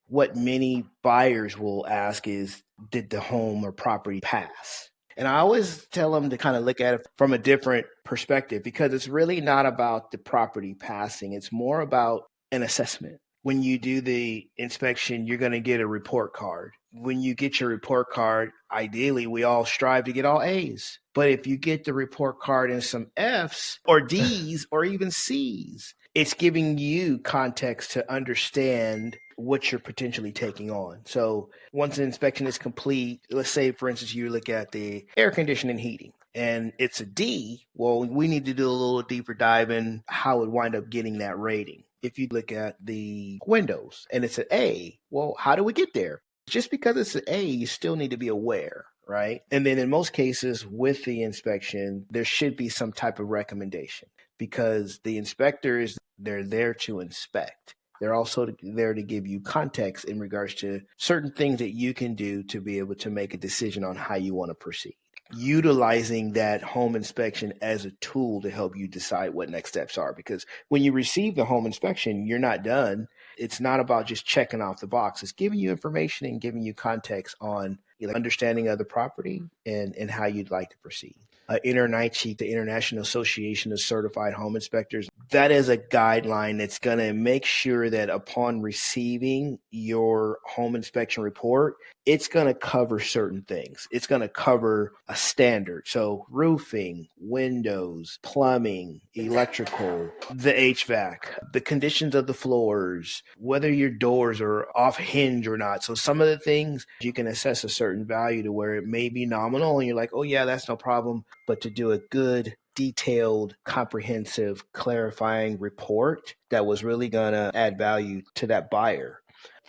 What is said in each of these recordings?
what many buyers will ask is, did the home or property pass? And I always tell them to kind of look at it from a different perspective, because it's really not about the property passing. It's more about an assessment. When you do the inspection, you're going to get a report card. When you get your report card, ideally, we all strive to get all A's. But if you get the report card and some F's or D's or even C's, it's giving you context to understand what you're potentially taking on. So once an inspection is complete, let's say, for instance, you look at the air conditioning and heating and it's a D, well, we need to do a little deeper dive in how it wind up getting that rating. If you look at the windows and it's an A, well, how do we get there? Just because it's an A, you still need to be aware, right? And then in most cases with the inspection, there should be some type of recommendation, because the inspectors, they're there to inspect. They're also there to give you context in regards to certain things that you can do to be able to make a decision on how you want to proceed. Utilizing that home inspection as a tool to help you decide what next steps are. Because when you receive the home inspection, you're not done. It's not about just checking off the box. It's giving you information and giving you context on understanding of the property and how you'd like to proceed. INTRNACHI, the International Association of Certified Home Inspectors, that is a guideline that's going to make sure that upon receiving your home inspection report, it's going to cover certain things. It's going to cover a standard. So roofing, windows, plumbing, electrical, the HVAC, the conditions of the floors, whether your doors are off hinge or not. So some of the things you can assess a certain value to where it may be nominal and you're like, oh yeah, that's no problem. But to do a good, detailed, comprehensive, clarifying report that was really going to add value to that buyer.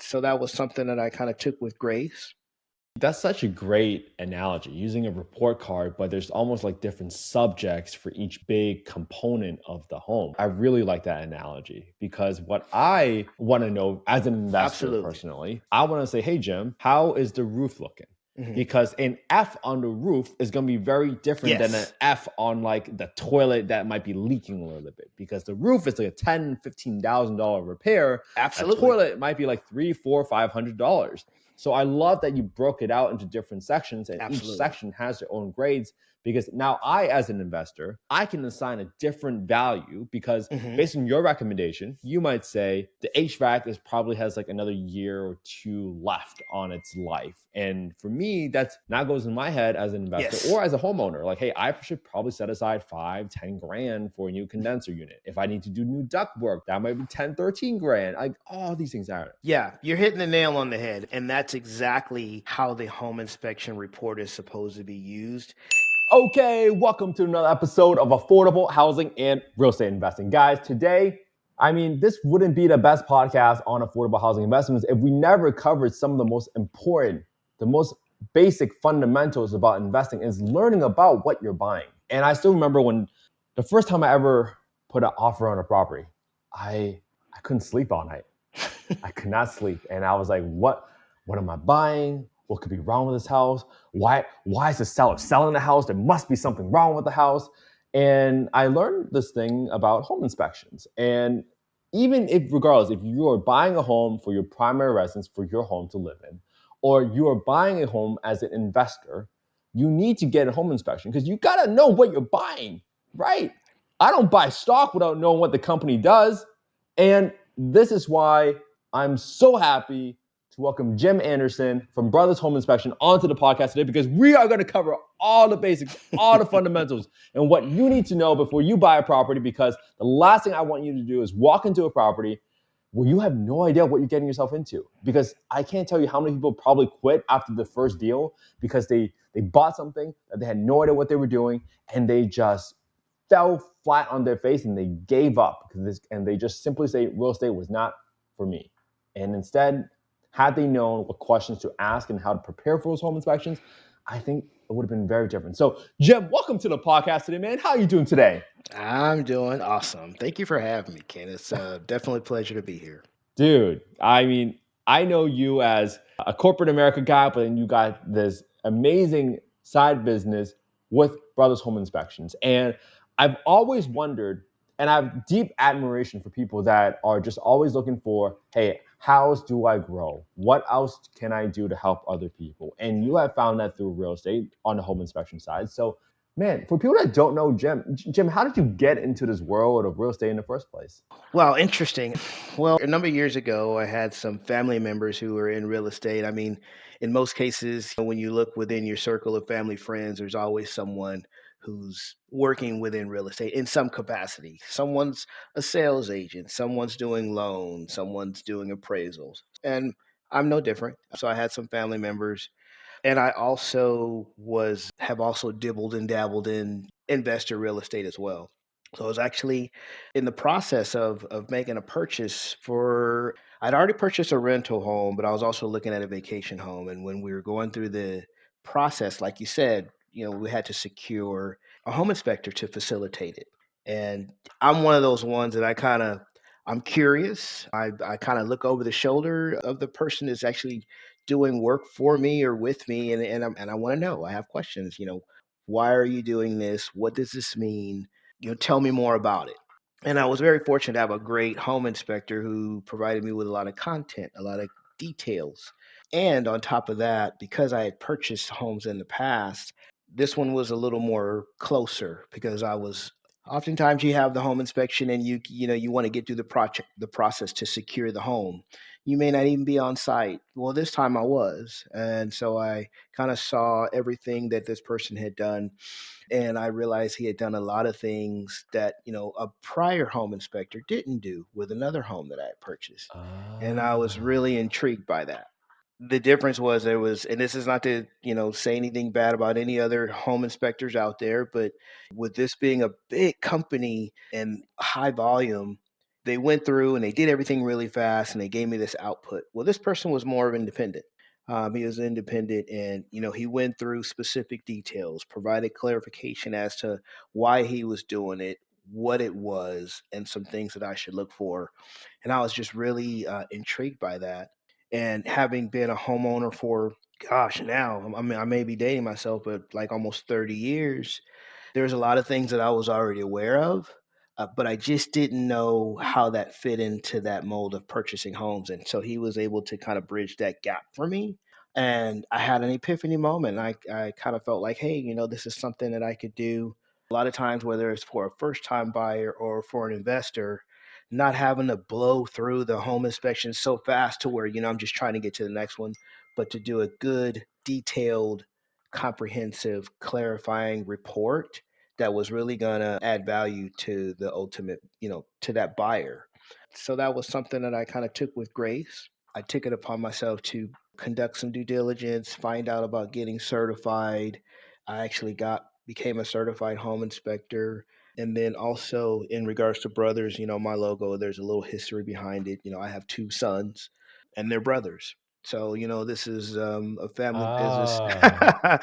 So that was something that I kind of took with grace. That's such a great analogy, using a report card, but there's almost like different subjects for each big component of the home. I really like that analogy, because what I want to know as an investor, Absolutely. personally, I want to say, hey, Jim, how is the roof looking? Because an F on the roof is going to be very different than an F on like the toilet that might be leaking a little bit, because the roof is like a $10,000, $15,000 repair. Absolutely. A toilet might be like $300, $400, $500. So I love that you broke it out into different sections, and each section has their own grades, because now I, as an investor, I can assign a different value, because based on your recommendation, you might say the HVAC probably has like another year or two left on its life. And for me, that goes in my head as an investor or as a homeowner. Like, hey, I should probably set aside $5-10 grand for a new condenser unit. If I need to do new duct work, that might be $10-13 grand. Like, all these things are. Yeah, you're hitting the nail on the head. And that's exactly how the home inspection report is supposed to be used. Okay, welcome to another episode of Affordable Housing and Real Estate Investing. Guys, today, this wouldn't be the best podcast on affordable housing investments if we never covered some of the most important, the most basic fundamentals about investing is learning about what you're buying. And I still remember when the first time I ever put an offer on a property, I couldn't sleep all night. I could not sleep. And I was like, what am I buying? What could be wrong with this house? Why is the seller selling the house? There must be something wrong with the house. And I learned this thing about home inspections. And even regardless, if you are buying a home for your primary residence, for your home to live in, or you are buying a home as an investor, you need to get a home inspection, because you got to know what you're buying, right? I don't buy stock without knowing what the company does. And this is why I'm so happy to welcome Jim Anderson from Brothers Home Inspection onto the podcast today, because we are going to cover all the basics, all the fundamentals, and what you need to know before you buy a property, because the last thing I want you to do is walk into a property where you have no idea what you're getting yourself into. Because I can't tell you how many people probably quit after the first deal because they bought something that they had no idea what they were doing, and they just fell flat on their face and they gave up, and they just simply say real estate was not for me. And instead, had they known what questions to ask and how to prepare for those home inspections, I think it would have been very different. So, Jim, welcome to the podcast today, man. How are you doing today? I'm doing awesome. Thank you for having me, Ken. It's definitely a pleasure to be here. Dude, I know you as a corporate America guy, but then you got this amazing side business with Brothers Home Inspections. And I've always wondered, and I have deep admiration for people that are just always looking for, hey, How else do I grow? What else can I do to help other people? And you have found that through real estate on the home inspection side. So, man, for people that don't know Jim, how did you get into this world of real estate in the first place? Wow, interesting. Well, a number of years ago, I had some family members who were in real estate. I mean, in most cases, when you look within your circle of family friends, there's always someone who's working within real estate in some capacity. Someone's a sales agent, someone's doing loans, someone's doing appraisals. And I'm no different. So I had some family members, and I also was have also dibbled and dabbled in investor real estate as well. So I was actually in the process of making a purchase for I'd already purchased a rental home, but I was also looking at a vacation home. And when we were going through the process, like you said, we had to secure a home inspector to facilitate it. And I'm one of those ones that I'm curious. I kind of look over the shoulder of the person that's actually doing work for me or with me, and I want to know. I have questions. Why are you doing this? What does this mean? Tell me more about it. And I was very fortunate to have a great home inspector who provided me with a lot of content, a lot of details. And on top of that, because I had purchased homes in the past, this one was a little more closer because I was oftentimes you have the home inspection and you want to get through the process to secure the home. You may not even be on site. Well, this time I was. And so I kind of saw everything that this person had done, and I realized he had done a lot of things that, a prior home inspector didn't do with another home that I had purchased. And I was Ah. really intrigued by that. The difference was and this is not to, say anything bad about any other home inspectors out there, but with this being a big company and high volume, they went through and they did everything really fast and they gave me this output. Well, this person was more of independent. He was independent, and he went through specific details, provided clarification as to why he was doing it, what it was, and some things that I should look for. And I was just really intrigued by that. And having been a homeowner for, gosh, now I mean I may be dating myself, but like almost 30 years, there's a lot of things that I was already aware of, but I just didn't know how that fit into that mold of purchasing homes. And so he was able to kind of bridge that gap for me. And I had an epiphany moment. I kind of felt like, hey, this is something that I could do. A lot of times, whether it's for a first time buyer or for an investor, not having to blow through the home inspection so fast to where, I'm just trying to get to the next one, but to do a good, detailed, comprehensive, clarifying report that was really going to add value to the ultimate, to that buyer. So that was something that I kind of took with grace. I took it upon myself to conduct some due diligence, find out about getting certified. I actually became a certified home inspector. And then also in regards to brothers, my logo, there's a little history behind it. I have two sons and they're brothers. So, this is a family business. Ah.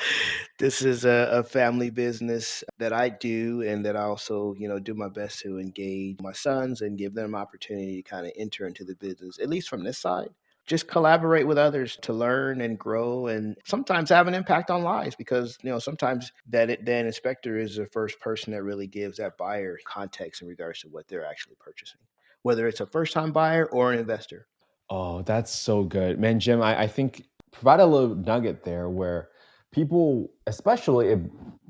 This is a family business that I do, and that I also, do my best to engage my sons and give them opportunity to kind of enter into the business, at least from this side. Just collaborate with others to learn and grow, and sometimes have an impact on lives because, sometimes that inspector is the first person that really gives that buyer context in regards to what they're actually purchasing, whether it's a first time buyer or an investor. Oh, that's so good. Man, Jim, I think provide a little nugget there where people, especially if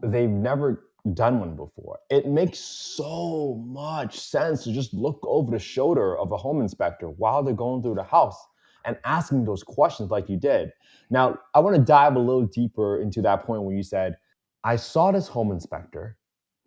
they've never done one before, it makes so much sense to just look over the shoulder of a home inspector while they're going through the house and asking those questions like you did. Now, I want to dive a little deeper into that point where you said, I saw this home inspector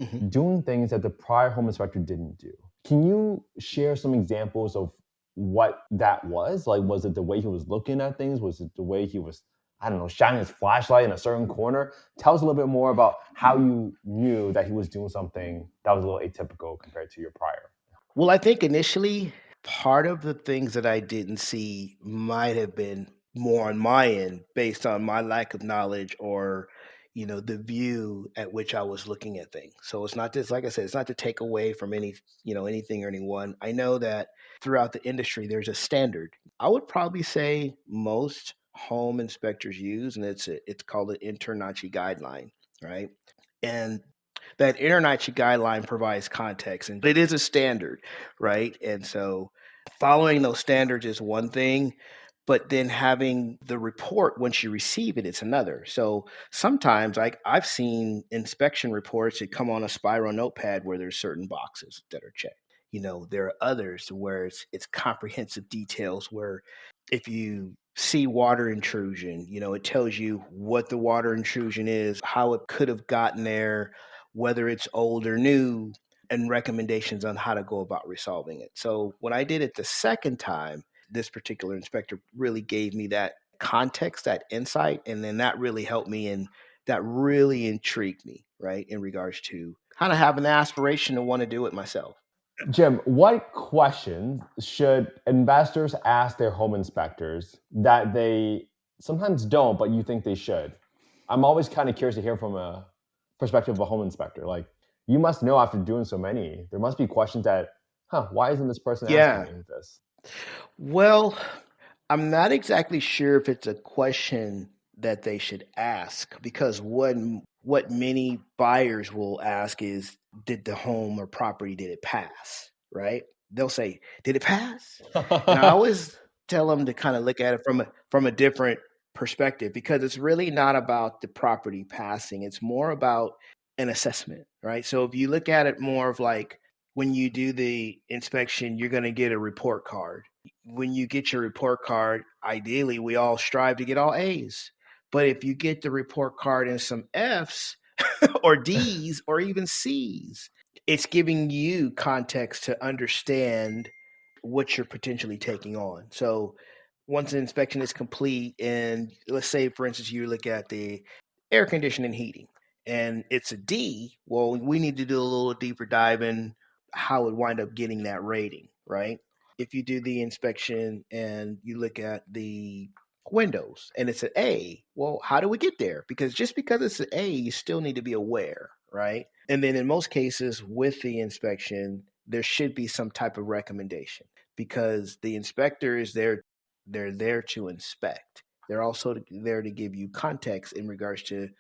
Mhm. doing things that the prior home inspector didn't do. Can you share some examples of what that was? Like, was it the way he was looking at things? Was it the way he was, I don't know, shining his flashlight in a certain corner? Tell us a little bit more about how you knew that he was doing something that was a little atypical compared to your prior. Well, I think initially, part of the things that I didn't see might have been more on my end based on my lack of knowledge or, the view at which I was looking at things. So it's not just, like I said, it's not to take away from anything or anyone. I know that throughout the industry, there's a standard. I would probably say most home inspectors use, and it's called an InterNACHI guideline, right? And that InterNACHI guideline provides context, and it is a standard, right? And so Following those standards is one thing, but then having the report once you receive it, it's another. So sometimes, like I've seen inspection reports that come on a spiral notepad where there's certain boxes that are checked. There are others where it's comprehensive details where if you see water intrusion, it tells you what the water intrusion is, how it could have gotten there, whether it's old or new, and recommendations on how to go about resolving it. So when I did it the second time, this particular inspector really gave me that context, that insight, and then that really helped me and that really intrigued me, right, in regards to kind of having the aspiration to want to do it myself. Jim, what questions should investors ask their home inspectors that they sometimes don't, but you think they should? I'm always kind of curious to hear from a perspective of a home inspector. Like, you must know after doing so many, there must be questions that, why isn't this person asking Yeah. me this? Well, I'm not exactly sure if it's a question that they should ask because what many buyers will ask is, did the home or property, did it pass? Right? They'll say, did it pass? And I always tell them to kind of look at it from a different perspective because it's really not about the property passing. It's more about an assessment, right? So if you look at it more of like when you do the inspection, you're going to get a report card. When you get your report card, ideally, we all strive to get all A's. But if you get the report card and some F's or D's or even C's, it's giving you context to understand what you're potentially taking on. So once an inspection is complete, and let's say, for instance, you look at the air conditioning heating and it's a D, well, we need to do a little deeper dive in how it wind up getting that rating, right? If you do the inspection and you look at the windows and it's an A, well, how do we get there? Because just because it's an A, you still need to be aware, right? And then in most cases with the inspection, there should be some type of recommendation because the inspector is there, they're there to inspect. They're also there to give you context in regards to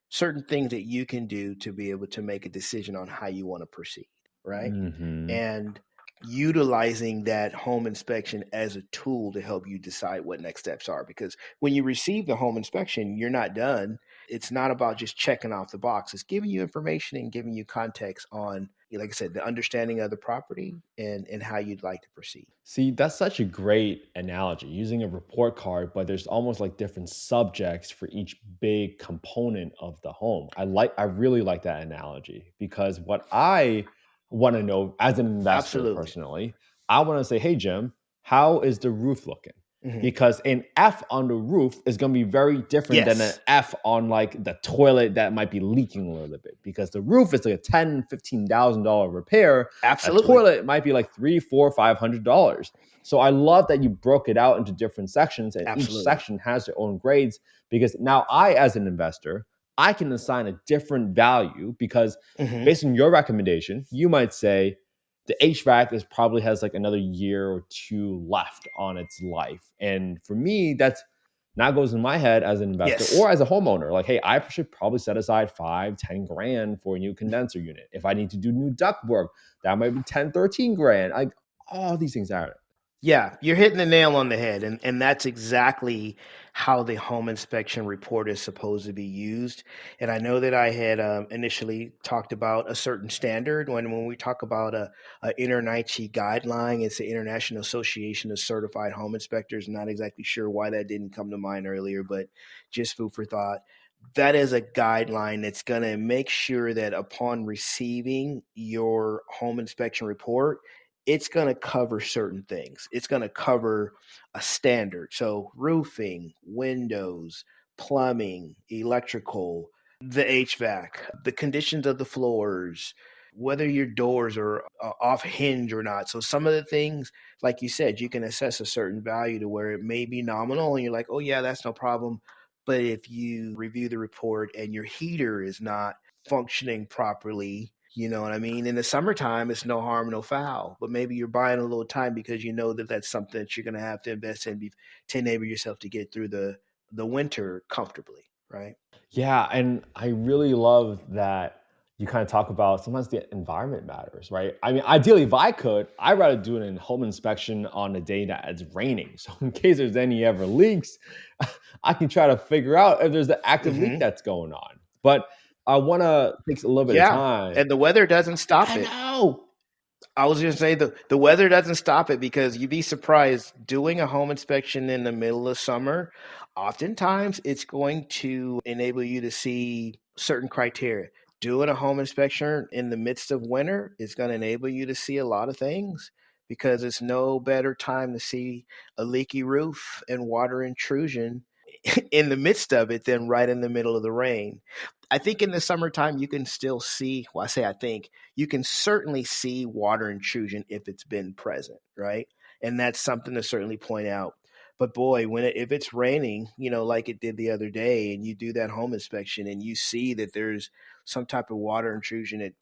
certain things that you can do to be able to make a decision on how you want to proceed, right? Mm-hmm. And utilizing that home inspection as a tool to help you decide what next steps are. Because when you receive the home inspection, you're not done. It's not about just checking off the box. It's giving you information and giving you context on, like I said, the understanding of the property and how you'd like to proceed. See, that's such a great analogy using a report card, but there's almost like different subjects for each big component of the home. I really like that analogy because what I want to know as an investor Absolutely. personally, I want to say, hey, Jim, how is the roof looking? Hmm. Because an F on the roof is going to be very different than an Yes, F on like the toilet that might be leaking a little bit because the roof is like a $10,000-$15,000 repair. A absolutely. toilet might be like $300, $400, $500. So I love that you broke it out into different sections, and each Absolutely. section has their own grades because now I, as an investor, I can assign a different value because Hmm. based on your recommendation, you might say the HVAC is probably has like another year or two left on its life. And for me, that's now goes in my head as an investor Yes. or as a homeowner. Like, hey, I should probably set aside 5, 10 grand for a new condenser unit. If I need to do new duct work, that might be 10, 13 grand. Like all these things are. Yeah, you're hitting the nail on the head. And that's exactly how the home inspection report is supposed to be used. And I know that I had initially talked about a certain standard. When we talk about a INTRNICHE guideline, it's the International Association of Certified Home Inspectors. Not exactly sure why that didn't come to mind earlier, but just food for thought. That is a guideline that's going to make sure that upon receiving your home inspection report, it's going to cover certain things. It's going to cover a standard. So, roofing, windows, plumbing, electrical, the HVAC, the conditions of the floors, whether your doors are off hinge or not. So, some of the things, like you said, you can assess a certain value to where it may be nominal and you're like, oh, yeah, that's no problem. But if you review the report and your heater is not functioning properly, you know what I mean? In the summertime, it's no harm, no foul. But maybe you're buying a little time because you know that that's something that you're going to have to invest in to enable yourself to get through the winter comfortably, right? Yeah, and I really love that you kind of talk about sometimes the environment matters, right? I mean, ideally, if I could, I'd rather do an home inspection on a day that it's raining. So in case there's any ever leaks, I can try to figure out if there's an active leak Hmm. that's going on. But I want to take a little bit of Yeah, time. and the weather doesn't stop I it. know. I was going to say the weather doesn't stop it because you'd be surprised doing a home inspection in the middle of summer. Oftentimes, it's going to enable you to see certain criteria. Doing a home inspection in the midst of winter is going to enable you to see a lot of things because it's no better time to see a leaky roof and water intrusion in the midst of it than right in the middle of the rain. I think in the summertime you can still see, well, I say I think, you can certainly see water intrusion if it's been present, right? And that's something to certainly point out. But boy, if it's raining, like it did the other day, and you do that home inspection and you see that there's some type of water intrusion,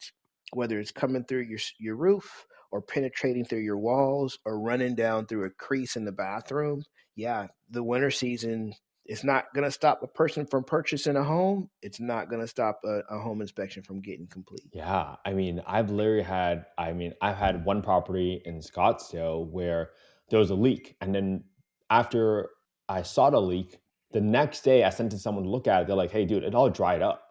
whether it's coming through your roof or penetrating through your walls or running down through a crease in the bathroom, yeah, the winter season, it's not going to stop a person from purchasing a home. It's not going to stop a home inspection from getting complete. Yeah, I mean, I've had one property in Scottsdale where there was a leak. And then after I saw the leak, the next day I sent to someone to look at it. They're like, hey, dude, it all dried up.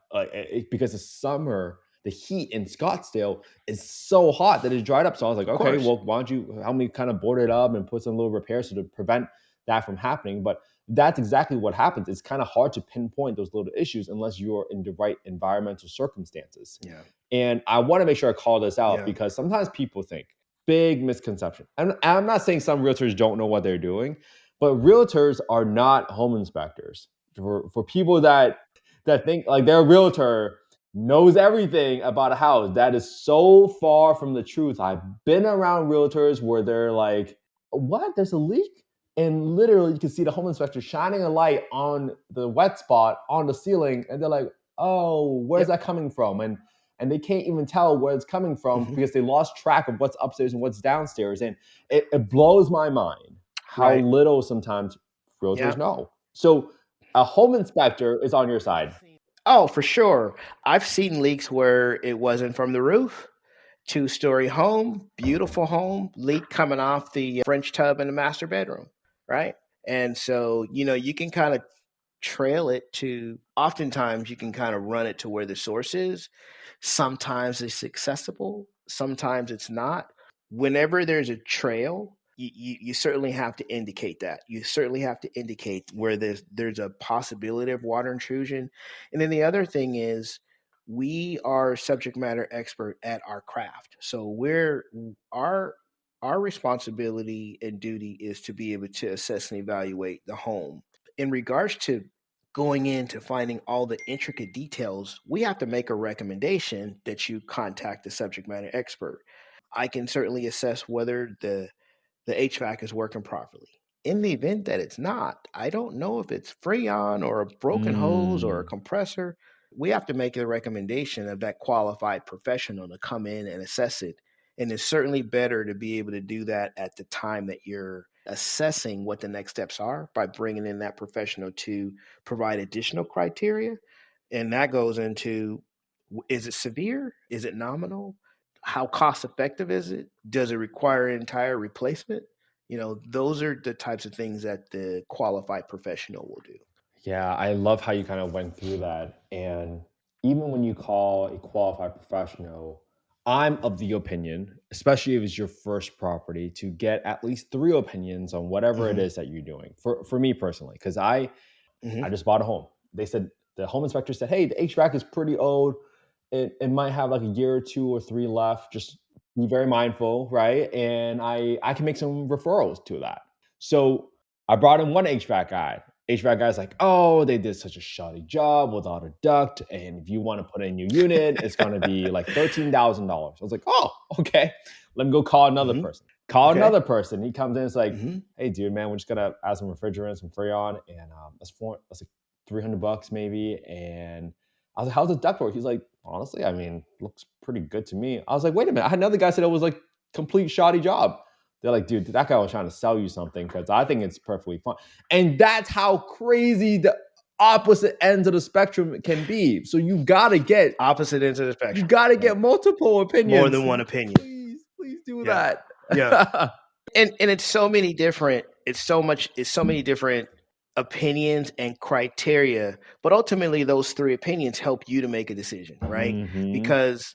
Because the summer, the heat in Scottsdale is so hot that it dried up. So I was like, Of okay, course. well, why don't you help me kind of board it up and put some little repairs to prevent that from happening? But that's exactly what happens. It's kind of hard to pinpoint those little issues unless you're in the right environmental circumstances. Yeah. And I want to make sure I call this out Yeah. because sometimes people think big misconception. And I'm not saying some realtors don't know what they're doing, but realtors are not home inspectors. For people that think like their realtor knows everything about a house, that is so far from the truth. I've been around realtors where they're like, "What? There's a leak?" And literally, you can see the home inspector shining a light on the wet spot on the ceiling, and they're like, "Oh, where's Yep. that coming from?" And they can't even tell where it's coming from Hmm. because they lost track of what's upstairs and what's downstairs. And it blows my mind how Right. little sometimes Yeah. realtors know. So a home inspector is on your side. Oh, for sure. I've seen leaks where it wasn't from the roof. Two-story home, beautiful home, leak coming off the French tub in the master bedroom, right? And so, you can kind of trail it to, oftentimes you can kind of run it to where the source is. Sometimes it's accessible, sometimes it's not. Whenever there's a trail, you certainly have to indicate that. You certainly have to indicate where there's a possibility of water intrusion. And then the other thing is, we are subject matter expert at our craft. So our responsibility and duty is to be able to assess and evaluate the home. In regards to going into finding all the intricate details, we have to make a recommendation that you contact the subject matter expert. I can certainly assess whether the HVAC is working properly. In the event that it's not, I don't know if it's Freon or a broken hose or a Mm. compressor. We have to make a recommendation of that qualified professional to come in and assess it. And it's certainly better to be able to do that at the time that you're assessing what the next steps are by bringing in that professional to provide additional criteria. And that goes into, is it severe? Is it nominal? How cost effective is it? Does it require an entire replacement? Those are the types of things that the qualified professional will do. Yeah, I love how you kind of went through that. And even when you call a qualified professional, I'm of the opinion, especially if it's your first property, to get at least three opinions on whatever it Hmm. is that you're doing. For me personally, because I Hmm. just bought a home. They said the home inspector said, "Hey, the HVAC is pretty old. It might have like a year or two or three left. Just be very mindful, right?" And I can make some referrals to that. So I brought in one HVAC guy. HVAC guy's like, "Oh, they did such a shoddy job without a duct, and if you want to put in a new unit, it's going to be like $13,000." I was like, "Oh, okay. Let me go call another Hmm. person." Call Okay. another person. He comes in. It's like, Hmm. "Hey, dude, man, we're just gonna add some refrigerant, some Freon, and that's like $300 maybe." And I was like, "How's the ductwork?" He's like, "Honestly, I mean, looks pretty good to me." I was like, "Wait a minute." I had another guy said it was like complete shoddy job. They're like, "Dude, that guy was trying to sell you something because I think it's perfectly fine." And that's how crazy opposite ends of the spectrum can be. So you got to get opposite ends of the spectrum. You got to get multiple opinions. More than one opinion. Please do that. Yeah. And it's so many different, it's so many different opinions and criteria, but ultimately those three opinions help you to make a decision, right? Mhm. Because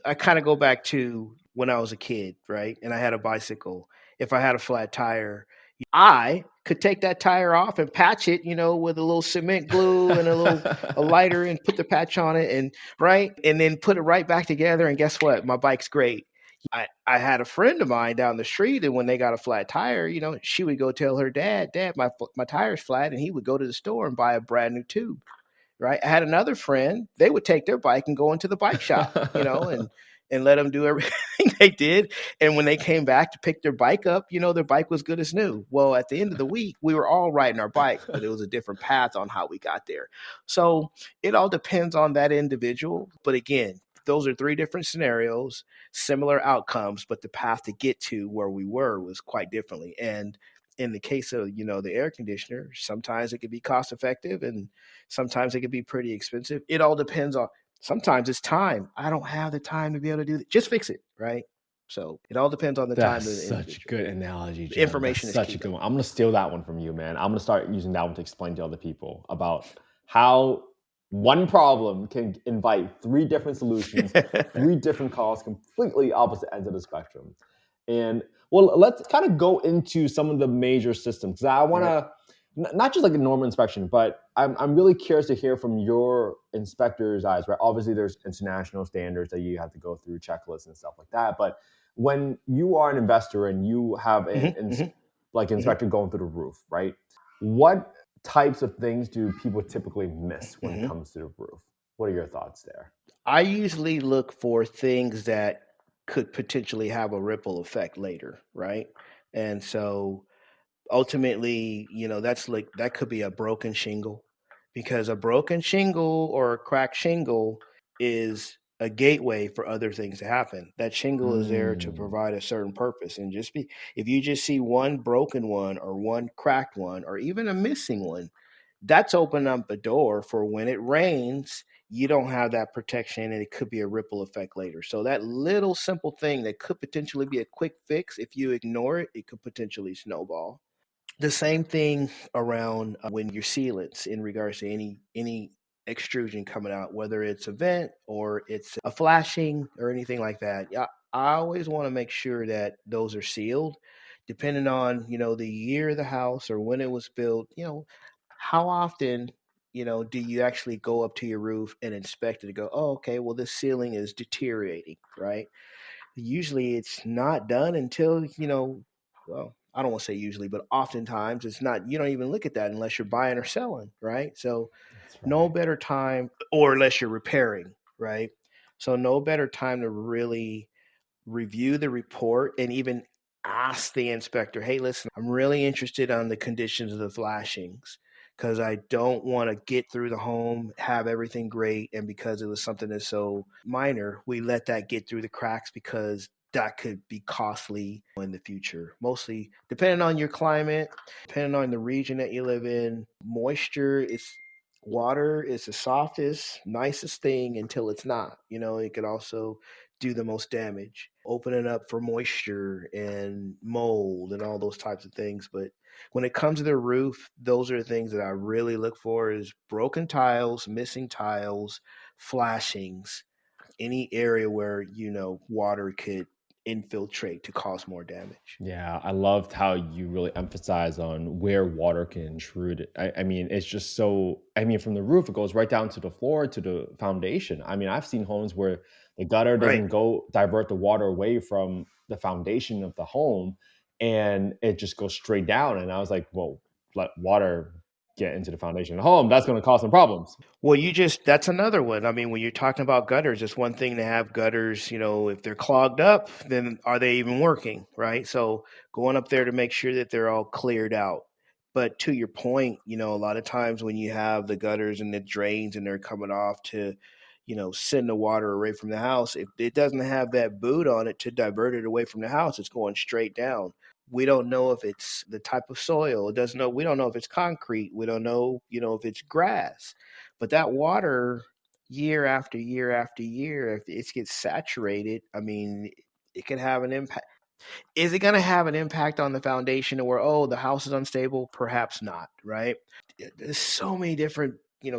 I kind of go back to when I was a kid, right? And I had a bicycle. If I had a flat tire, I could take that tire off and patch it, with a little cement glue and a lighter and put the patch on it and then put it right back together. And guess what? My bike's great. I had a friend of mine down the street, and when they got a flat tire, she would go tell her dad, my tire's flat, and he would go to the store and buy a brand new tube. Right. I had another friend, they would take their bike and go into the bike shop, and let them do everything they did. And when they came back to pick their bike up, their bike was good as new. Well, at the end of the week, we were all riding our bike, but it was a different path on how we got there. So it all depends on that individual. But again, those are three different scenarios, similar outcomes, but the path to get to where we were was quite differently. And in the case of, the air conditioner, sometimes it could be cost effective and sometimes it could be pretty expensive. It all depends on, sometimes it's time. I don't have the time to be able to do that. Just fix it, right? So it all depends on the time. That's such a good analogy, Jim. Information is such a good one. I'm going to steal that one from you, man. I'm going to start using that one to explain to other people about how one problem can invite three different solutions, three different calls, completely opposite ends of the spectrum. And well, let's kind of go into some of the major systems. I want to not just like a normal inspection, but I'm really curious to hear from your inspector's eyes, right? Obviously, there's international standards that you have to go through, checklists and stuff like that. But when you are an investor and you have an inspector going through the roof, right? What types of things do people typically miss when it comes to the roof? What are your thoughts there? I usually look for things that could potentially have a ripple effect later, right? And so ultimately, that could be a broken shingle, because a broken shingle or a cracked shingle is a gateway for other things to happen. That shingle is there to provide a certain purpose. And if you just see one broken one or one cracked one or even a missing one, that's opened up a door for when it rains, you don't have that protection and it could be a ripple effect later. So that little simple thing that could potentially be a quick fix, if you ignore it, it could potentially snowball. The same thing around when your sealants in regards to any extrusion coming out, whether it's a vent or it's a flashing or anything like that. Yeah, I always want to make sure that those are sealed, depending on the year of the house or when it was built. How often do you actually go up to your roof and inspect it to go, oh, okay, well, this ceiling is deteriorating, right? Usually it's not done until well, I don't want to say usually, but oftentimes it's not. You don't even look at that unless you're buying or selling, right? So no better time, or unless you're repairing, right? So no better time to really review the report and even ask the inspector, hey, listen, I'm really interested on the conditions of the flashings, because I don't want to get through the home, have everything great, and because it was something that's so minor, we let that get through the cracks, because that could be costly in the future. Mostly depending on your climate, depending on the region that you live in. Water is the softest, nicest thing until it's not. It could also do the most damage, opening up for moisture and mold and all those types of things. But when it comes to the roof, those are the things that I really look for: is broken tiles, missing tiles, flashings, any area where water could infiltrate to cause more damage. Yeah, I loved how you really emphasize on where water can intrude. I mean, it's just so, from the roof, it goes right down to the floor, to the foundation. I mean, I've seen homes where the gutter doesn't go divert the water away from the foundation of the home, and it just goes straight down. And I was like, well, let water get into the foundation of the home. That's going to cause some problems. Well, that's another one. I mean, when you're talking about gutters, it's one thing to have gutters, if they're clogged up, then are they even working, right? So going up there to make sure that they're all cleared out. But to your point, a lot of times when you have the gutters and the drains and they're coming off to, send the water away from the house, if it doesn't have that boot on it to divert it away from the house, it's going straight down. We don't know if it's the type of soil. We don't know if it's concrete. We don't know, if it's grass. But that water, year after year after year, if it gets saturated, I mean, it can have an impact. Is it going to have an impact on the foundation where, oh, the house is unstable? Perhaps not, right? There's so many different,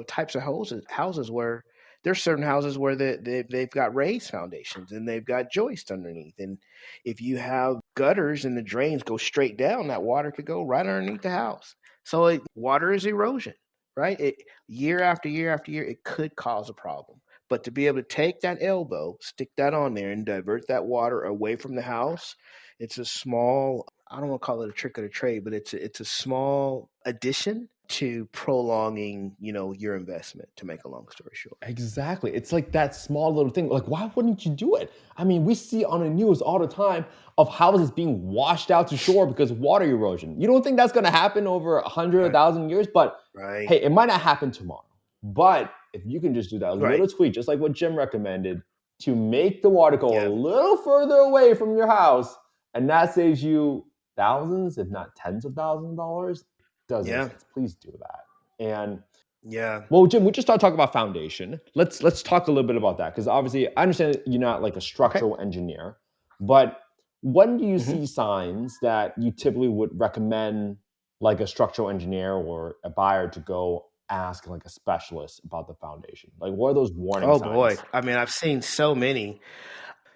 types of houses where there's certain houses where they've got raised foundations and they've got joist underneath. And if you have gutters and the drains go straight down, that water could go right underneath the house. So water is erosion, right? Year after year after year, it could cause a problem. But to be able to take that elbow, stick that on there, and divert that water away from the house, it's a small, I don't want to call it a trick of the trade, but it's a small addition to prolonging, your investment, to make a long story short. Exactly. It's like that small little thing. Like, why wouldn't you do it? I mean, we see on the news all the time of houses being washed out to shore because of water erosion. You don't think that's going to happen over 100, Right. 1,000 years? But Right. hey, it might not happen tomorrow. But if you can just do that Right. little tweak, just like what Jim recommended, to make the water go a Yeah. little further away from your house, and that saves you thousands, if not tens of thousands of dollars, does make Yeah. sense. Please do that. And Yeah. well, Jim, we just started talking about foundation. Let's talk a little bit about that, because obviously I understand that you're not like a Okay. structural engineer, but when do you hmm see signs that you typically would recommend like a structural engineer or a buyer to go ask like a specialist about the foundation? Like, what are those warning Oh boy. signs? I mean, I've seen so many.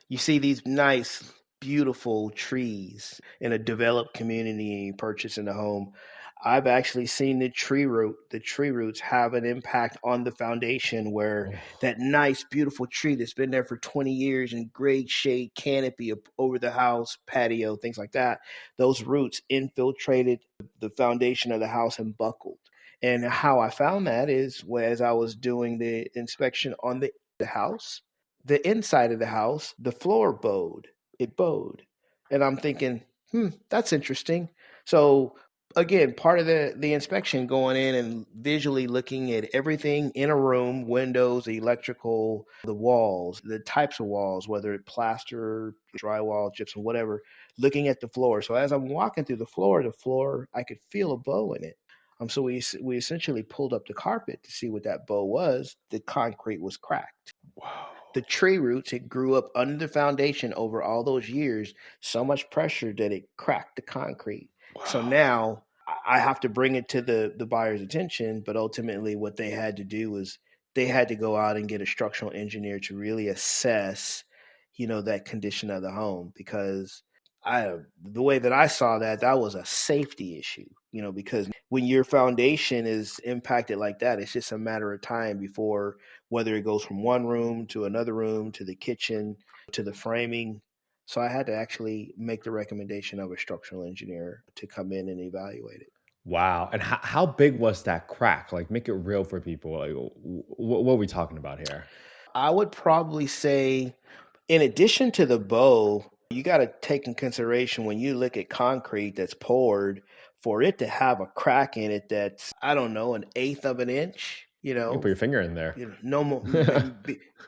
You see these nice, beautiful trees in a developed community and you purchasing a home. I've actually seen the tree roots have an impact on the foundation where Oh, that nice, beautiful tree that's been there for 20 years in great shade, canopy over the house, patio, things like that, those roots infiltrated the foundation of the house and buckled. And how I found that is as I was doing the inspection on the house, the inside of the house, the floor bowed. It bowed. And I'm thinking, that's interesting. So again, part of the inspection, going in and visually looking at everything in a room, windows, electrical, the walls, the types of walls, whether it's plaster, drywall, gypsum, whatever, looking at the floor. So as I'm walking through the floor, I could feel a bow in it. So we essentially pulled up the carpet to see what that bow was. The concrete was cracked. wow. The tree roots, it grew up under the foundation over all those years, so much pressure that it cracked the concrete. So Wow. now I have to bring it to the buyer's attention, but ultimately what they had to do was they had to go out and get a structural engineer to really assess, that condition of the home, because the way that I saw that was a safety issue, because when your foundation is impacted like that, it's just a matter of time before, whether it goes from one room to another room to the kitchen to the framing. So I had to actually make the recommendation of a structural engineer to come in and evaluate it. Wow. And how big was that crack? Like, make it real for people. Like, what are we talking about here? I would probably say, in addition to the bow, you got to take in consideration when you look at concrete that's poured, for it to have a crack in it that's, I don't know, an eighth of an inch, You can put your finger in there. no more.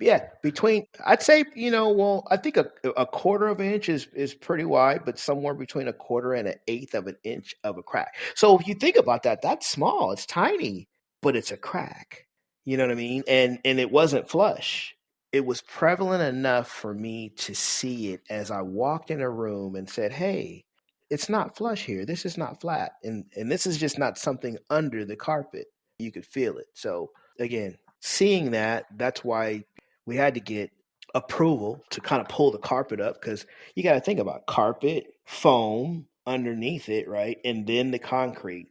Yeah, between, I'd say, well, I think a quarter of an inch is pretty wide, but somewhere between a quarter and an eighth of an inch of a crack. So if you think about that, that's small. It's tiny, but it's a crack. You know what I mean? And it wasn't flush. It was prevalent enough for me to see it as I walked in a room and said, "Hey, it's not flush here. This is not flat, and this is just not something under the carpet. You could feel it." So again, seeing that's why we had to get approval to kind of pull the carpet up, because you got to think about carpet, foam underneath it, right? And then the concrete.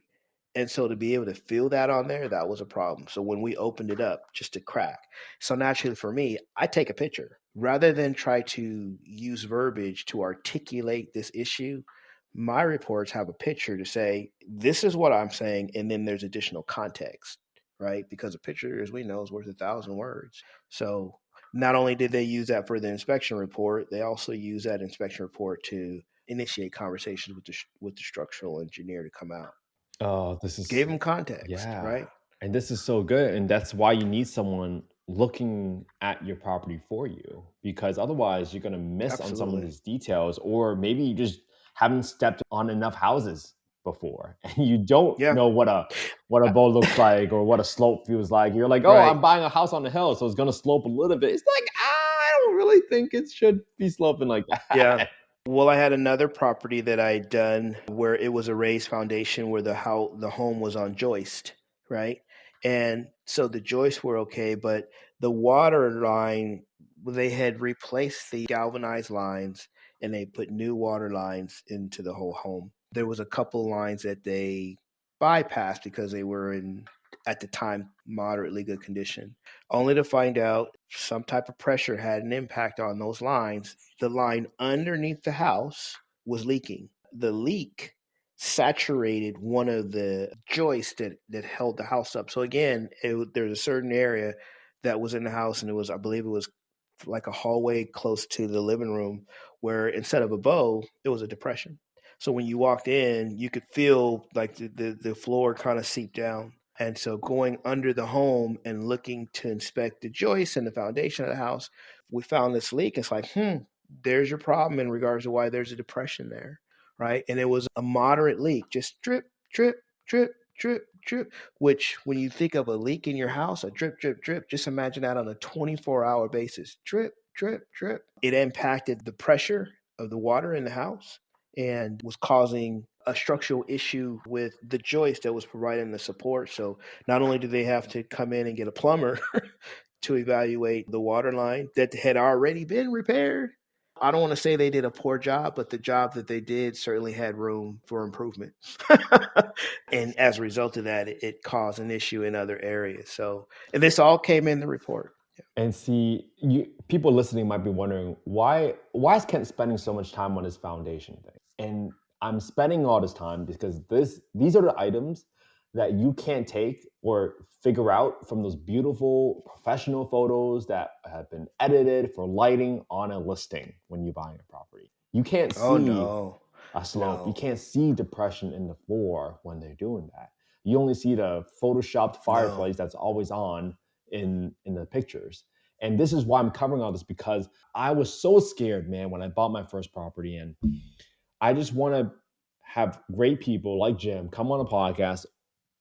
And so to be able to feel that on there, that was a problem. So when we opened it up, just a crack. So naturally for me, I take a picture rather than try to use verbiage to articulate this issue. My reports have a picture to say, this is what I'm saying. And then there's additional context, right? Because a picture, as we know, is worth 1,000 words. So not only did they use that for the inspection report, they also use that inspection report to initiate conversations with the structural engineer to come out. Oh, this is Gave him context, yeah. right? And this is so good. And that's why you need someone looking at your property for you, because otherwise you're going to miss on some of Absolutely. these details, or maybe you just haven't stepped on enough houses before, and you don't Yeah. know what a bow looks like or what a slope feels like. You're like, oh, Right. I'm buying a house on the hill, so it's going to slope a little bit. It's like, I don't really think it should be sloping like Yeah. that. Well, I had another property that I'd done where it was a raised foundation where the home was on joist, right? And so the joists were okay, but the water line, they had replaced the galvanized lines and they put new water lines into the whole home. There was a couple lines that they bypassed because they were in, at the time, moderately good condition, only to find out some type of pressure had an impact on those lines. The line underneath the house was leaking. The leak saturated one of the joists that held the house up. So again, there's a certain area that was in the house, and it was, I believe it was like a hallway close to the living room, where instead of a bow, it was a depression. So when you walked in, you could feel like the floor kind of seep down. And so going under the home and looking to inspect the joists and the foundation of the house, we found this leak. It's like, there's your problem in regards to why there's a depression there, right? And it was a moderate leak, just drip, drip, drip, drip, drip, which when you think of a leak in your house, a drip, drip, drip, just imagine that on a 24-hour basis. Drip, drip, drip. It impacted the pressure of the water in the house and was causing a structural issue with the joist that was providing the support. So not only do they have to come in and get a plumber to evaluate the water line that had already been repaired, I don't want to say they did a poor job, but the job that they did certainly had room for improvement. And as a result of that, it caused an issue in other areas. So, and this all came in the report. And see, people listening might be wondering why is Kent spending so much time on his foundation thing? And I'm spending all this time because these are the items that you can't take or figure out from those beautiful professional photos that have been edited for lighting on a listing when you're buying a property. You can't Oh, see no. a slope. You No. can't see depression in the floor when they're doing that. You only see the photoshopped fireplace that's always on in the pictures. And this is why I'm covering all this, because I was so scared, man, when I bought my first property. And I just want to have great people like Jim come on a podcast,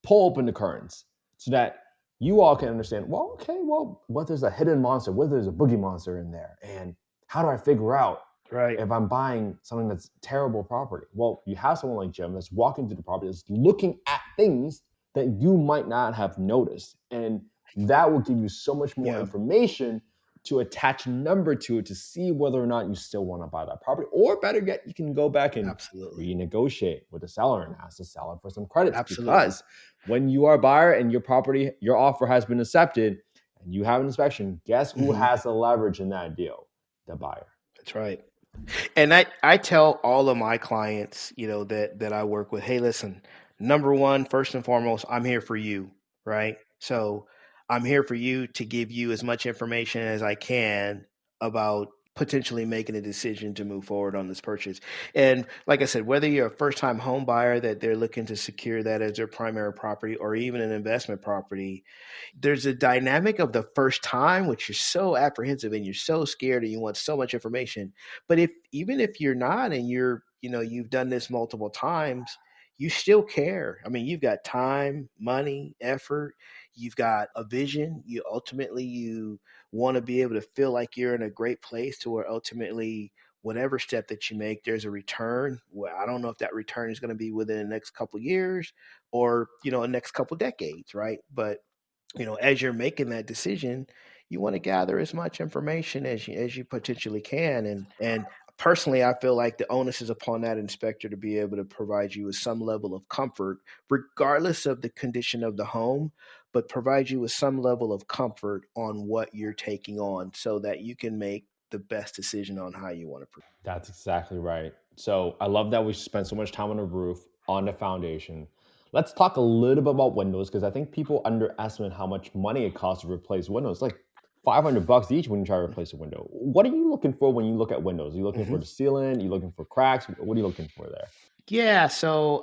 pull open the curtains so that you all can understand, well, okay, well, what there's a hidden monster, what there's a boogie monster in there, and how do I figure out Right. if I'm buying something that's terrible property? Well, you have someone like Jim that's walking through the property, that's looking at things that you might not have noticed. And that will give you so much more information to attach a number to it to see whether or not you still want to buy that property. Or better yet, you can go back and renegotiate with the seller and ask the seller for some credits. Absolutely. Because when you are a buyer and your property, your offer has been accepted and you have an inspection, guess who has the leverage in that deal? The buyer. That's right. And I tell all of my clients, that I work with, hey, listen, number one, first and foremost, I'm here for you, right? So I'm here for you to give you as much information as I can about potentially making a decision to move forward on this purchase. And like I said, whether you're a first-time home buyer that they're looking to secure that as their primary property, or even an investment property, there's a dynamic of the first time, which you're so apprehensive and you're so scared and you want so much information. But even if you're not, and you've done this multiple times, you still care. I mean, you've got time, money, effort, you've got a vision. You want to be able to feel like you're in a great place to where ultimately whatever step that you make, there's a return. Well, I don't know if that return is going to be within the next couple of years or, the next couple of decades, right? But as you're making that decision, you want to gather as much information as you potentially can. And personally, I feel like the onus is upon that inspector to be able to provide you with some level of comfort, regardless of the condition of the home, but provide you with some level of comfort on what you're taking on so that you can make the best decision on how you want to proceed. That's exactly right. So I love that we spent so much time on the roof, on the foundation. Let's talk a little bit about windows, because I think people underestimate how much money it costs to replace windows. Like $500 each when you try to replace a window. What are you looking for when you look at windows? Are you looking for the sealant? Are you looking for cracks? What are you looking for there? Yeah, so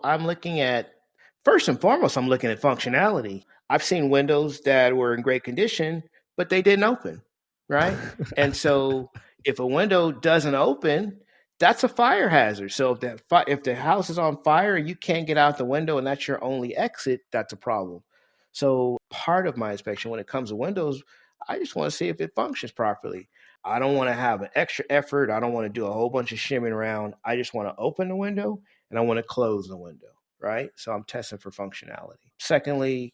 first and foremost, I'm looking at functionality. I've seen windows that were in great condition, but they didn't open, right? And so if a window doesn't open, that's a fire hazard. So if the house is on fire and you can't get out the window and that's your only exit, that's a problem. So part of my inspection when it comes to windows, I just want to see if it functions properly. I don't want to have an extra effort. I don't want to do a whole bunch of shimming around. I just want to open the window and I want to close the window, right? So I'm testing for functionality. Secondly,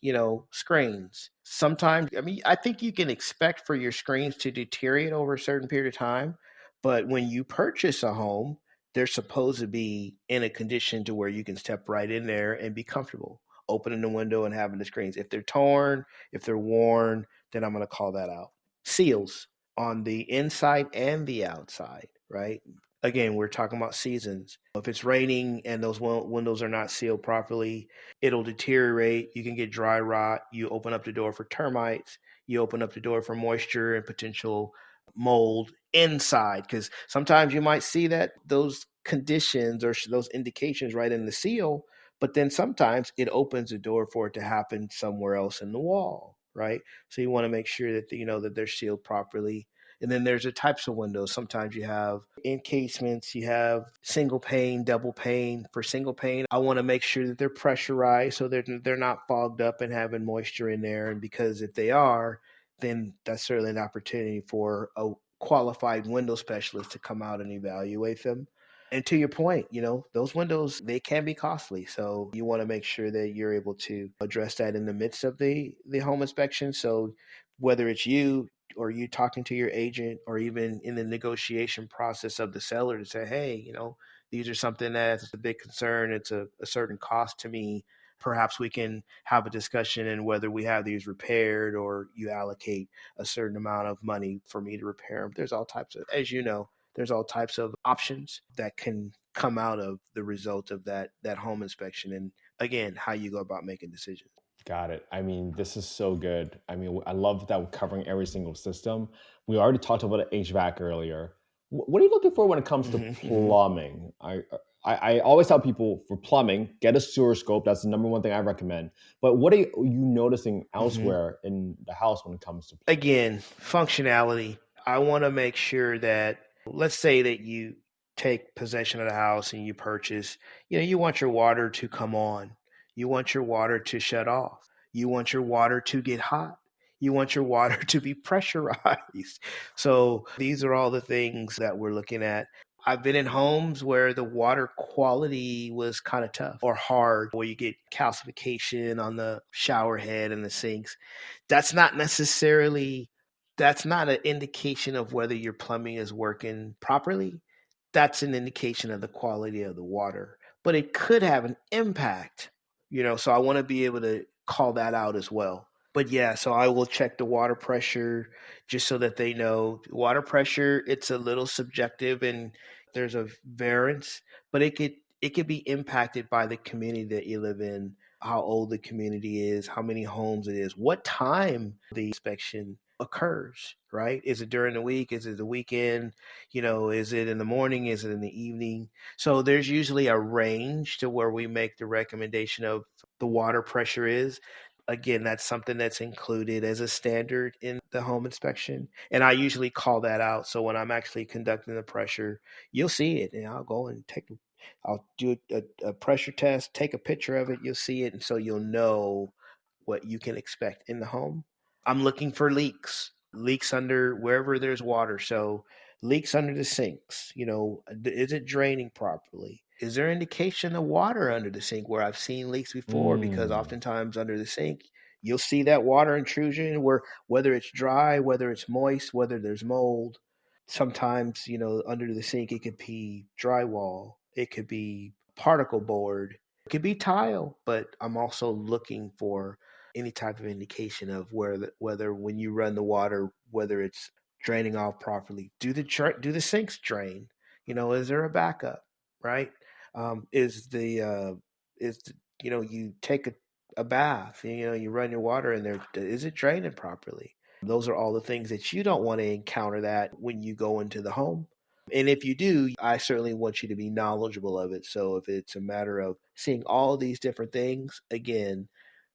screens. Sometimes, I mean, I think you can expect for your screens to deteriorate over a certain period of time. But when you purchase a home, they're supposed to be in a condition to where you can step right in there and be comfortable opening the window and having the screens. If they're torn, if they're worn, then I'm going to call that out. Seals on the inside and the outside, right? Again, we're talking about seasons. If it's raining and those windows are not sealed properly, it'll deteriorate. You can get dry rot. You open up the door for termites. You open up the door for moisture and potential mold inside, because sometimes you might see that those conditions or those indications right in the seal, but then sometimes it opens the door for it to happen somewhere else in the wall, right? So you want to make sure that that they're sealed properly. And then there's the types of windows. Sometimes you have encasements, you have single pane, double pane. For single pane, I want to make sure that they're pressurized so they're not fogged up and having moisture in there. And because if they are, then that's certainly an opportunity for a qualified window specialist to come out and evaluate them. And to your point, those windows, they can be costly. So you want to make sure that you're able to address that in the midst of the home inspection. So whether it's you or you talking to your agent or even in the negotiation process of the seller to say, hey, these are something that's a big concern. It's a certain cost to me. Perhaps we can have a discussion in whether we have these repaired or you allocate a certain amount of money for me to repair them. There's all types of, as you know, there's all types of options that can come out of the result of that home inspection. And again, how you go about making decisions. Got it. I mean, this is so good. I mean, I love that we're covering every single system. We already talked about HVAC earlier. What are you looking for when it comes to plumbing? I always tell people for plumbing, get a sewer scope. That's the number one thing I recommend. But what are you noticing elsewhere in the house when it comes to plumbing? Again, functionality. I want to make sure that, let's say that you take possession of the house and you purchase, you want your water to come on. You want your water to shut off. You want your water to get hot. You want your water to be pressurized. So these are all the things that we're looking at. I've been in homes where the water quality was kind of tough or hard, where you get calcification on the shower head and the sinks. That's not necessarily, that's not an indication of whether your plumbing is working properly. That's an indication of the quality of the water, but it could have an impact, so I want to be able to call that out as well. But yeah, so I will check the water pressure just so that they know water pressure, it's a little subjective and there's a variance, but it could be impacted by the community that you live in, how old the community is, how many homes it is, what time the inspection occurs, right? Is it during the week? Is it the weekend? Is it in the morning? Is it in the evening? So there's usually a range to where we make the recommendation of the water pressure is. Again, that's something that's included as a standard in the home inspection. And I usually call that out. So when I'm actually conducting the pressure, you'll see it. And I'll do a pressure test, take a picture of it. You'll see it. And so you'll know what you can expect in the home. I'm looking for leaks under wherever there's water. So leaks under the sinks, is it draining properly? Is there indication of water under the sink where I've seen leaks before? Because oftentimes under the sink, you'll see that water intrusion where whether it's dry, whether it's moist, whether there's mold. Sometimes, under the sink, it could be drywall. It could be particle board. It could be tile, but I'm also looking for any type of indication of whether when you run the water, whether it's draining off properly. Do the sinks drain? Is there a backup? Right? You take a bath, you run your water in there. Is it draining properly? Those are all the things that you don't want to encounter that when you go into the home. And if you do, I certainly want you to be knowledgeable of it. So if it's a matter of seeing all these different things, again,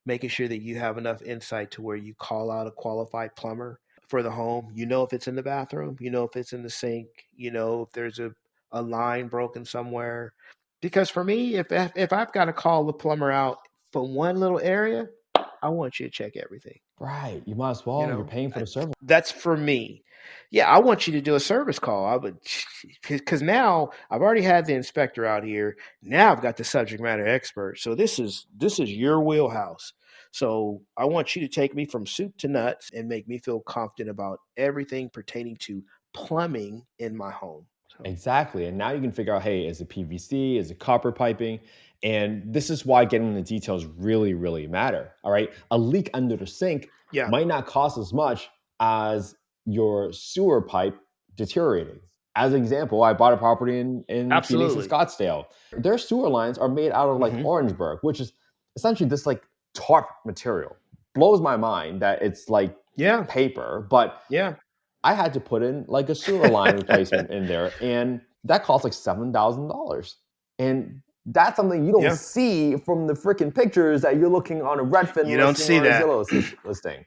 making sure that you have enough insight to where you call out a qualified plumber for the home. If it's in the bathroom, if it's in the sink, if there's a a line broken somewhere. Because for me, if I've got to call the plumber out for one little area, I want you to check everything. Right. You might as You well. You're know, paying for the service. that's for me. Yeah, I want you to do a service call. I would, because now I've already had the inspector out here. Now I've got the subject matter expert. So this is your wheelhouse. So I want you to take me from soup to nuts and make me feel confident about everything pertaining to plumbing in my home. So Exactly. And now you can figure out, hey, is it PVC? Is it copper piping? And this is why getting the details really, really matter. All right. A leak under the sink yeah, might not cost as much as your sewer pipe deteriorating. As an example, I bought a property in Phoenix and absolutely. Scottsdale. Their sewer lines are made out of like Hmm. Orangeburg, which is essentially this like tarp material. Blows my mind that it's like Yeah, paper, but yeah. I had to put in like a sewer line replacement in there, and that cost like $7,000. And that's something you don't Yeah. see from the freaking pictures that you're looking on a Redfin You don't listing see or a that. Zillow listing.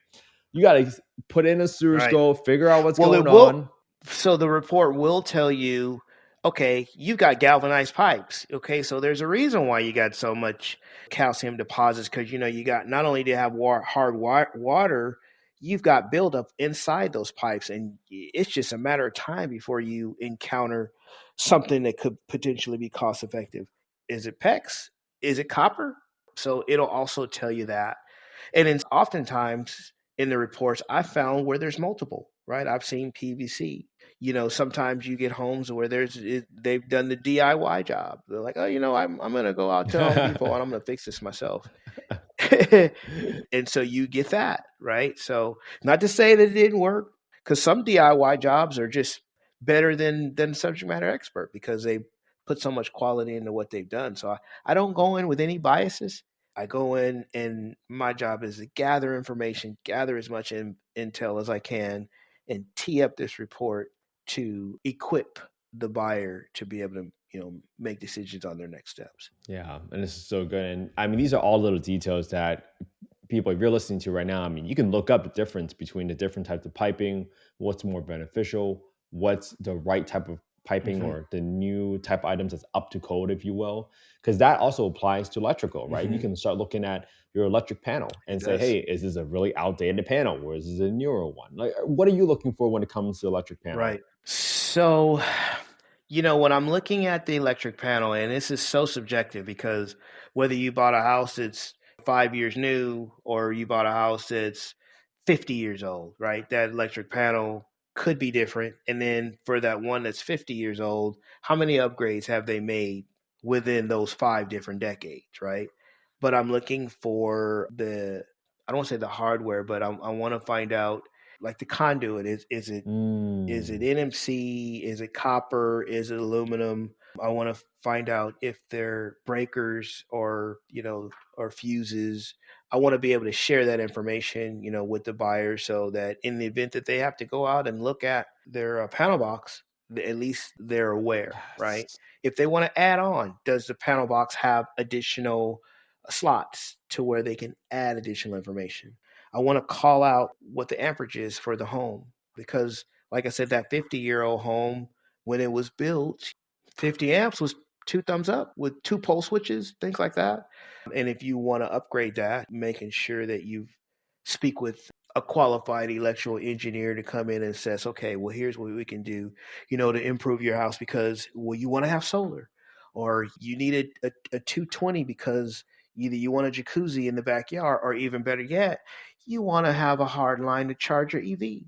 You got to put in a sewer Right. scope, figure out what's Well, going it will. on. So the report will tell you, okay, you've got galvanized pipes. Okay, so there's a reason why you got so much calcium deposits because you got not only do you have hard water, you've got buildup inside those pipes, and it's just a matter of time before you encounter something that could potentially be cost effective. Is it PEX? Is it copper? So it'll also tell you that. And then oftentimes in the reports, I found where there's multiple, right? I've seen PVC. Sometimes you get homes where they've done the DIY job. They're like, oh, I'm going to go out to Home Depot and I'm going to fix this myself. And so you get that, right? So not to say that it didn't work, because some DIY jobs are just better than subject matter expert because they put so much quality into what they've done. So I don't go in with any biases. I go in and my job is to gather information, gather as much intel as I can, and tee up this report to equip the buyer to be able to make decisions on their next steps. Yeah, and this is so good. And I mean, these are all little details that people, if you're listening to right now, I mean, you can look up the difference between the different types of piping, what's more beneficial, what's the right type of piping Hmm. or the new type of items that's up to code, if you will, because that also applies to electrical, right? You Hmm. can start looking at your electric panel It and say, does. hey, is this a really outdated panel or is this a newer one? Like, what are you looking for when it comes to electric panel? Right. So, when I'm looking at the electric panel, and this is so subjective because whether you bought a house that's 5 years new or you bought a house that's 50 years old, right? That electric panel could be different. And then for that one that's 50 years old, how many upgrades have they made within those 5 different decades, right? But I'm looking for I don't want to say the hardware, but I want to find out like the conduit. Is it Mm. NMC? Is it copper? Is it aluminum? I want to find out if they're breakers or fuses. I want to be able to share that information, with the buyer so that in the event that they have to go out and look at their panel box, at least they're aware, right? Yes. If they want to add on, does the panel box have additional slots to where they can add additional information? I want to call out what the amperage is for the home because like I said, that 50-year-old home, when it was built, 50 amps was two thumbs up with two pole switches, things like that. And if you want to upgrade that, making sure that you speak with a qualified electrical engineer to come in and says, okay, well, here's what we can do, to improve your house because, well, you want to have solar or you need a 220 because either you want a jacuzzi in the backyard or even better yet, you want to have a hard line to charge your EV,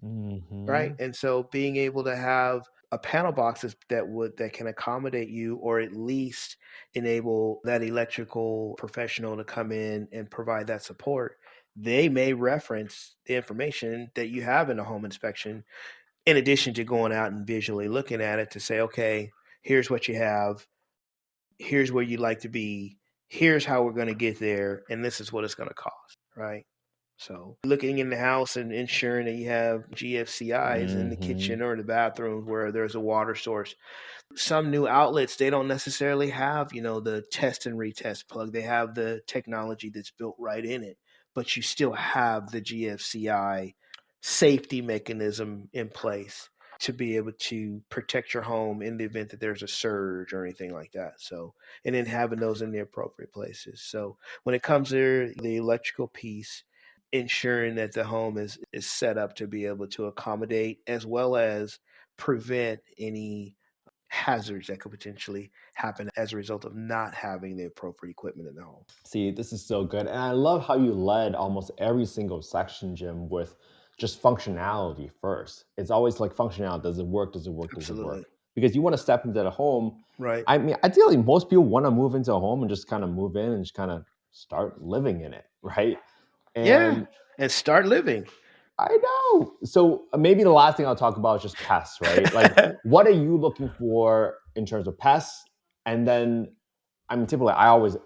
right? Hmm. And so being able to have a panel box that can accommodate you or at least enable that electrical professional to come in and provide that support, they may reference the information that you have in a home inspection in addition to going out and visually looking at it to say, okay, here's what you have, here's where you'd like to be, here's how we're going to get there, and this is what it's going to cost, right? So looking in the house and ensuring that you have GFCIs in the Hmm. kitchen or the bathroom where there's a water source. Some new outlets, they don't necessarily have, the test and retest plug. They have the technology that's built right in it, but you still have the GFCI safety mechanism in place. to be able to protect your home in the event that there's a surge or anything like that. So, and then having those in the appropriate places. So, when it comes to the electrical piece, ensuring that the home is set up to be able to accommodate as well as prevent any hazards that could potentially happen as a result of not having the appropriate equipment in the home. See, this is so good. And I love how you led almost every single section, Jim, with just functionality first. It's always like functionality. Does it work? Does it work? Does it Absolutely. work? Because you want to step into the home. Right. I mean, ideally, most people want to move into a home and just kind of move in and just kind of start living in it, right? Yeah. And And start living. I know. So maybe the last thing I'll talk about is just pests, right? Like, what are you looking for in terms of pests? And then, I mean, typically, I always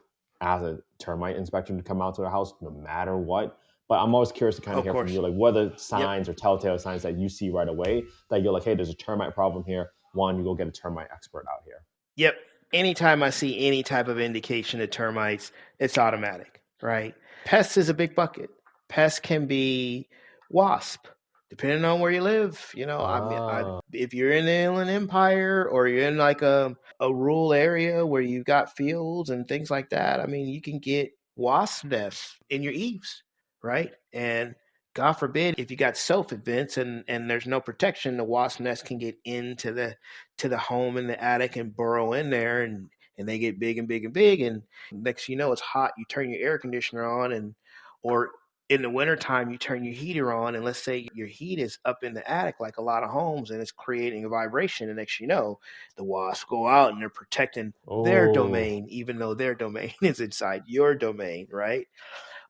ask a termite inspector to come out to the house no matter what. But I'm always curious to kind of Of hear from course. you, like, what are the Yep. signs or telltale signs that you see right away that you're like, hey, there's a termite problem here. One, you go get a termite expert out here. Yep. Anytime I see any type of indication of termites, it's automatic, right? Pests is a big bucket. Pests can be wasp, depending on where you live. I mean, Oh, if you're in the Inland Empire or you're in like a rural area where you've got fields and things like that, I mean, you can get wasp nests in your eaves, right? And God forbid if you got soffit vents and there's no protection, the wasp nest can get into the home in the attic and burrow in there and they get big and big and big and next you know it's hot, you turn your air conditioner on and or in the wintertime you turn your heater on and let's say your heat is up in the attic like a lot of homes and it's creating a vibration and next you know the wasps go out and they're protecting their oh, domain even though their domain is inside your domain, right?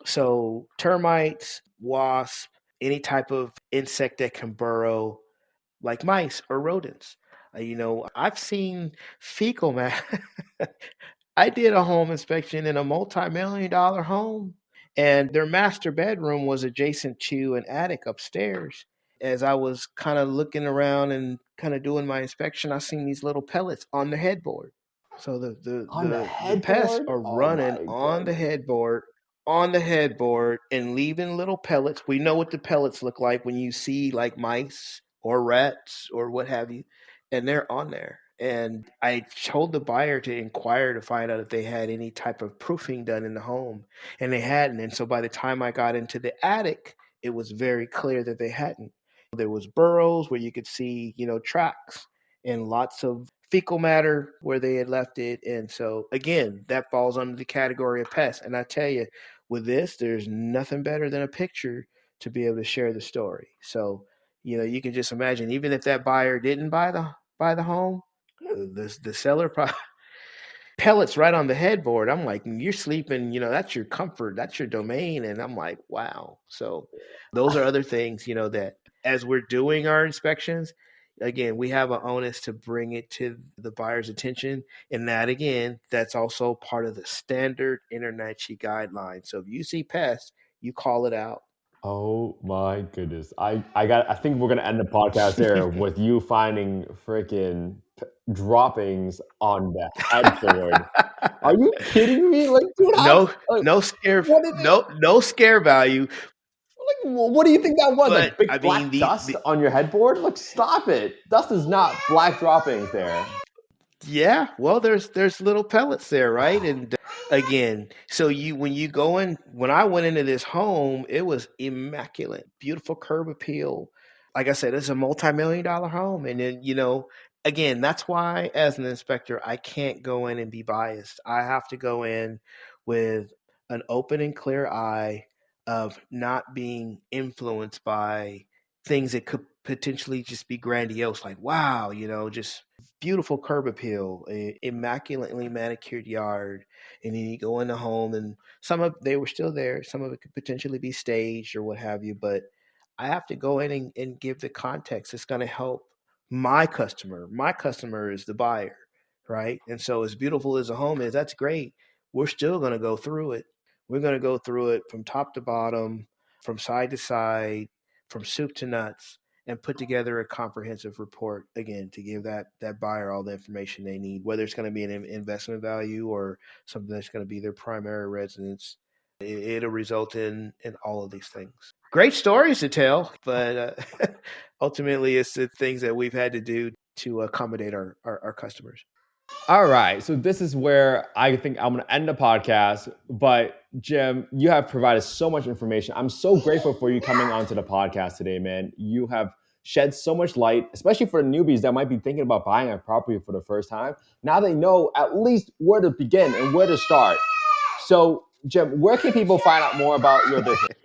So termites, wasps, any type of insect that can burrow like mice or rodents. I've seen fecal matter. I did a home inspection in a multi-million-dollar home, and their master bedroom was adjacent to an attic upstairs. As I was kind of looking around and kind of doing my inspection, I seen these little pellets on the headboard. So on the the pests headboard? are Oh running my goodness. on the headboard and leaving little pellets. We know what the pellets look like when you see like mice or rats or what have you, and they're on there. And I told the buyer to inquire to find out if they had any type of proofing done in the home, and they hadn't. And so by the time I got into the attic, it was very clear that they hadn't. There was burrows where you could see, tracks and lots of fecal matter where they had left it. And so again, that falls under the category of pests. And I tell you, with this, there's nothing better than a picture to be able to share the story. So, you can just imagine, even if that buyer didn't buy the home, the seller probably pellets right on the headboard. I'm like, you're sleeping, that's your comfort, that's your domain. And I'm like, wow. So those are other things, that as we're doing our inspections, again, we have an onus to bring it to the buyer's attention. And that, again, that's also part of the standard INTERNACHI guidelines. So if you see pests, you call it out. Oh my goodness. I think we're gonna end the podcast there with you finding freaking droppings on the headboard. Are you kidding me? Like, dude, how no, like no scare, what did it no scare value. like what do you think that was? But Like big I mean, black dust on your headboard? Like stop it. Dust is not black droppings there. yeah, well, there's little pellets there, right? And again, so when I went into this home, it was immaculate, beautiful curb appeal. Like I said, it's a multi-million-dollar home, and then again, that's why as an inspector, I can't go in and be biased. I have to go in with an open and clear eye of not being influenced by things that could potentially just be grandiose, like wow, just beautiful curb appeal, immaculately manicured yard, and then you go in the home, and some of they were still there. Some of it could potentially be staged or what have you, but I have to go in and give the context. It's going to help my customer. My customer is the buyer, right? And so, as beautiful as a home is, that's great. We're still going to go through it. We're going to go through it from top to bottom, from side to side, from soup to nuts, and put together a comprehensive report again to give that buyer all the information they need, whether it's going to be an investment value or something that's going to be their primary residence. It'll result in all of these things. Great stories to tell, but ultimately it's the things that we've had to do to accommodate our customers. All right. So this is where I think I'm going to end the podcast. But Jim, you have provided so much information. I'm so grateful for you coming onto the podcast today, man. You have shed so much light, especially for the newbies that might be thinking about buying a property for the first time. Now they know at least where to begin and where to start. So, Jim, where can people find out more about your business?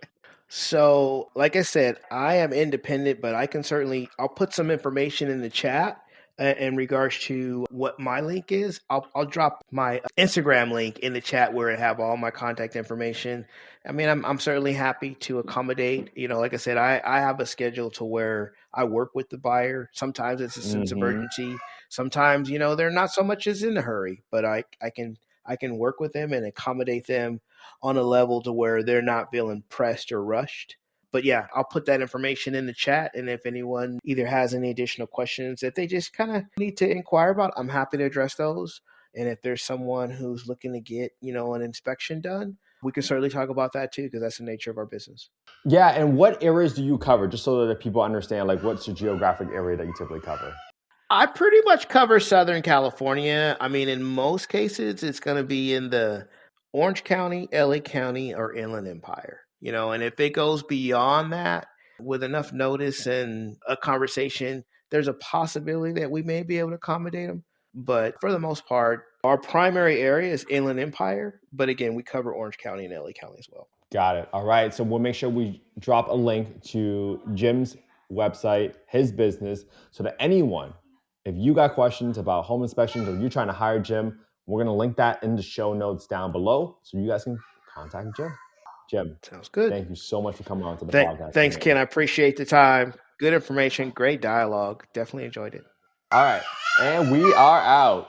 So, like I said, I am independent, but I'll put some information in the chat in regards to what my link is. I'll drop my Instagram link in the chat where it have all my contact information. I mean, I'm certainly happy to accommodate. Like I said, I have a schedule to where I work with the buyer. Sometimes it's a sense of urgency. Sometimes, they're not so much as in a hurry, but I can work with them and accommodate them on a level to where they're not feeling pressed or rushed. But yeah, I'll put that information in the chat. And if anyone either has any additional questions that they just kind of need to inquire about, I'm happy to address those. And if there's someone who's looking to get, an inspection done, we can certainly talk about that too, because that's the nature of our business. Yeah. And what areas do you cover? Just so that people understand, like, what's the geographic area that you typically cover? I pretty much cover Southern California. I mean, in most cases, it's going to be in the Orange County, LA County, or Inland Empire. And if it goes beyond that with enough notice and a conversation, there's a possibility that we may be able to accommodate them. But for the most part, our primary area is Inland Empire. But again, we cover Orange County and LA County as well. Got it. All right. So we'll make sure we drop a link to Jim's website, his business, so that anyone, if you got questions about home inspections or you're trying to hire Jim, we're going to link that in the show notes down below so you guys can contact Jim. Jim, sounds good. Thank you so much for coming on to the podcast. Thanks, Ken. I appreciate the time. Good information, great dialogue. Definitely enjoyed it. All right. And we are out.